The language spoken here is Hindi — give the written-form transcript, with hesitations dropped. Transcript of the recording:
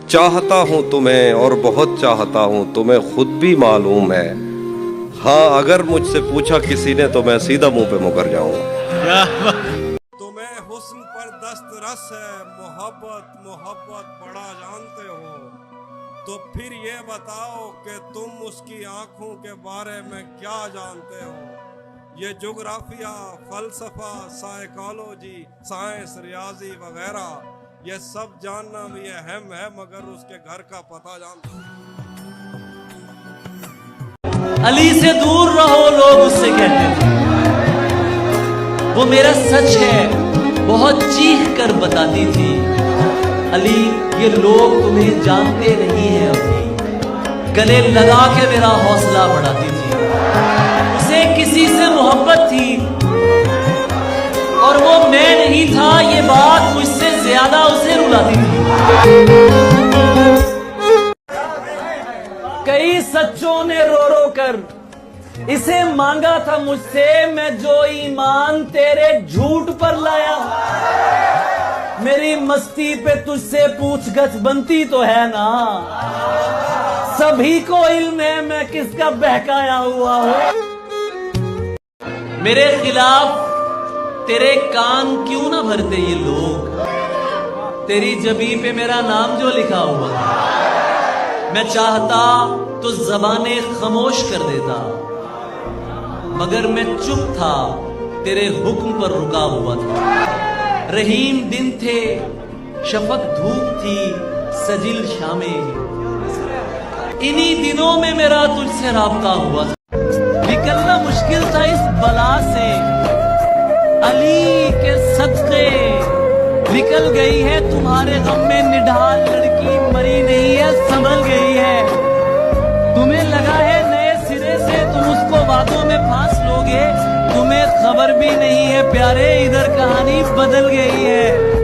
चाहता हूँ तुम्हें और बहुत चाहता हूँ, तुम्हें खुद भी मालूम है। हाँ, अगर मुझसे पूछा किसी ने तो मैं सीधा मुंह पे मुकर जाऊंगा। तुम्हें हुस्न पर दस्त रस है, मोहब्बत मोहब्बत बड़ा जानते हो, तो फिर ये बताओ कि तुम उसकी आंखों के बारे में क्या जानते हो। ये जोग्राफिया, फलसफा, साइकोलॉजी, साइंस, रियाजी वगैरह ये सब जानना भी अहम है, मगर उसके घर का पता जानते हो। अली से दूर रहो, लोग उससे कहते थे। वो मेरा सच है, बहुत चीख कर बताती थी। अली, ये लोग तुम्हें जानते नहीं है अभी। गले लगा के मेरा हौसला बढ़ाती थी। उसे किसी से मोहब्बत थी और वो मैं नहीं था, ये बात मुझसे ज्यादा उसे रुलाती थी। कई सच्चों ने रो रो कर इसे मांगा था मुझसे, मैं जो ईमान तेरे झूठ पर लाया। मेरी मस्ती पे तुझसे पूछगछ बनती तो है ना, सभी को इल्म है मैं किसका बहकाया हुआ हूं। मेरे खिलाफ तेरे कान क्यों ना भरते ये लोग, तेरी जबी पे मेरा नाम जो लिखा हुआ। मैं चाहता तो ज़बाने खामोश कर देता, मगर मैं चुप था, तेरे हुक्म पर रुका हुआ था। रहीम दिन थे, शफक धूप थी, सजिल शामें, इन्हीं दिनों में मेरा तुझसे राब्ता हुआ था। निकलना मुश्किल था इस बला से, अली के सदक़े निकल गई है। तुम्हारे गम में निढाल लड़की मरी नहीं है, संभल गई है। तुम्हें लगा है नए सिरे से तुम उसको बातों में फांस लोगे, तुम्हें खबर भी नहीं है प्यारे, इधर कहानी बदल गई है।